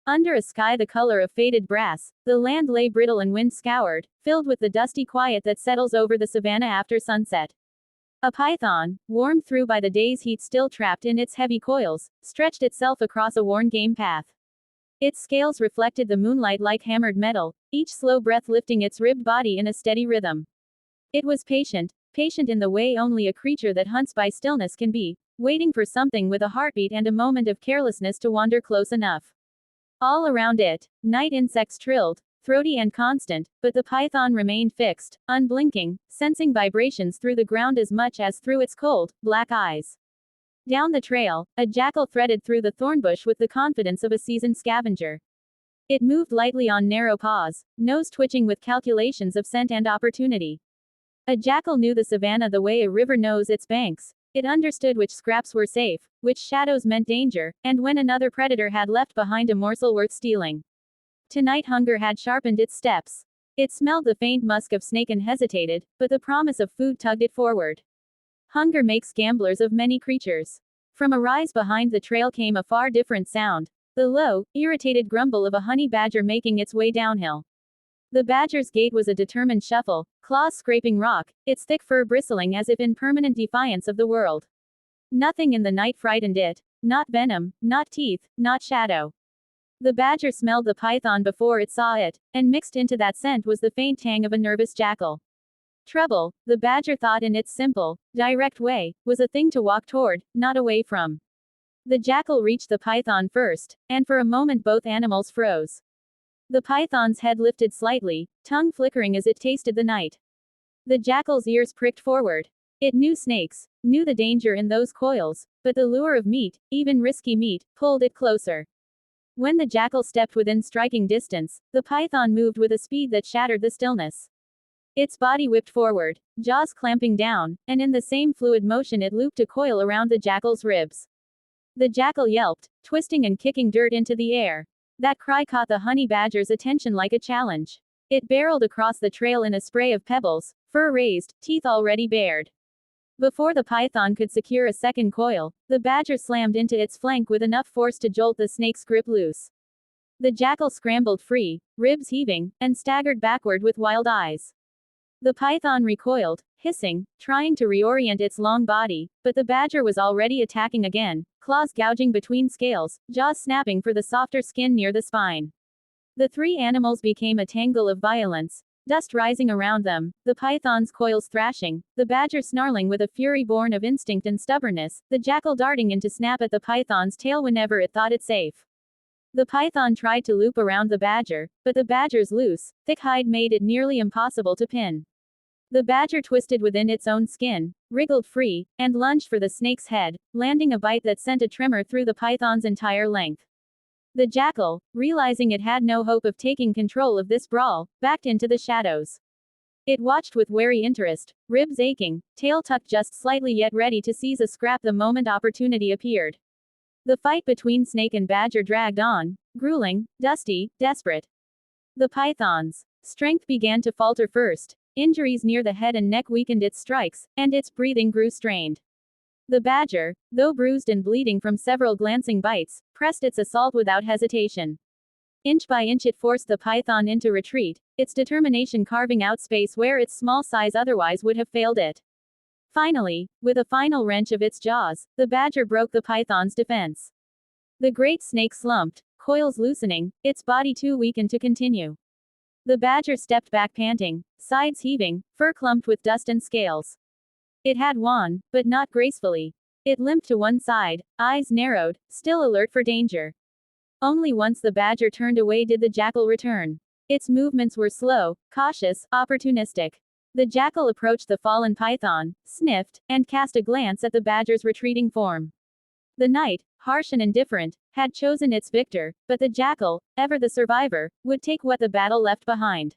Under a sky the color of faded brass, the land lay brittle and wind-scoured, filled with the dusty quiet that settles over the savannah after sunset. A python, warmed through by the day's heat still trapped in its heavy coils, stretched itself across a worn game path. Its scales reflected the moonlight like hammered metal, each slow breath lifting its ribbed body in a steady rhythm. It was patient, patient in the way only a creature that hunts by stillness can be, waiting for something with a heartbeat and a moment of carelessness to wander close enough. All around it, night insects trilled, throaty and constant, but the python remained fixed, unblinking, sensing vibrations through the ground as much as through its cold, black eyes. Down the trail, a jackal threaded through the thornbush with the confidence of a seasoned scavenger. It moved lightly on narrow paws, nose twitching with calculations of scent and opportunity. A jackal knew the savannah the way a river knows its banks. It understood which scraps were safe, which shadows meant danger, and when another predator had left behind a morsel worth stealing. Tonight hunger had sharpened its steps. It smelled the faint musk of snake and hesitated, but the promise of food tugged it forward. Hunger makes gamblers of many creatures. From a rise behind the trail came a far different sound, the low, irritated grumble of a honey badger making its way downhill. The badger's gait was a determined shuffle, claws scraping rock, its thick fur bristling as if in permanent defiance of the world. Nothing in the night frightened it, not venom, not teeth, not shadow. The badger smelled the python before it saw it, and mixed into that scent was the faint tang of a nervous jackal. Trouble, the badger thought in its simple, direct way, was a thing to walk toward, not away from. The jackal reached the python first, and for a moment both animals froze. The python's head lifted slightly, tongue flickering as it tasted the night. The jackal's ears pricked forward. It knew snakes, knew the danger in those coils, but the lure of meat, even risky meat, pulled it closer. When the jackal stepped within striking distance, the python moved with a speed that shattered the stillness. Its body whipped forward, jaws clamping down, and in the same fluid motion it looped a coil around the jackal's ribs. The jackal yelped, twisting and kicking dirt into the air. That cry caught the honey badger's attention like a challenge. It barreled across the trail in a spray of pebbles, fur raised, teeth already bared. Before the python could secure a second coil, the badger slammed into its flank with enough force to jolt the snake's grip loose. The jackal scrambled free, ribs heaving, and staggered backward with wild eyes. The python recoiled, hissing, trying to reorient its long body, but the badger was already attacking again, claws gouging between scales, jaws snapping for the softer skin near the spine. The three animals became a tangle of violence, dust rising around them, the python's coils thrashing, the badger snarling with a fury born of instinct and stubbornness, the jackal darting in to snap at the python's tail whenever it thought it safe. The python tried to loop around the badger, but the badger's loose, thick hide made it nearly impossible to pin. The badger twisted within its own skin, wriggled free, and lunged for the snake's head, landing a bite that sent a tremor through the python's entire length. The jackal, realizing it had no hope of taking control of this brawl, backed into the shadows. It watched with wary interest, ribs aching, tail tucked just slightly yet ready to seize a scrap the moment opportunity appeared. The fight between snake and badger dragged on, grueling, dusty, desperate. The python's strength began to falter first. Injuries near the head and neck weakened its strikes, and its breathing grew strained. The badger, though bruised and bleeding from several glancing bites, pressed its assault without hesitation. Inch by inch it forced the python into retreat, its determination carving out space where its small size otherwise would have failed it. Finally, with a final wrench of its jaws, the badger broke the python's defense. The great snake slumped, coils loosening, its body too weakened to continue. The badger stepped back panting, sides heaving, fur clumped with dust and scales. It had won, but not gracefully. It limped to one side, eyes narrowed, still alert for danger. Only once the badger turned away did the jackal return. Its movements were slow, cautious, opportunistic. The jackal approached the fallen python, sniffed, and cast a glance at the badger's retreating form. The night, harsh and indifferent, had chosen its victor, but the jackal, ever the survivor, would take what the battle left behind.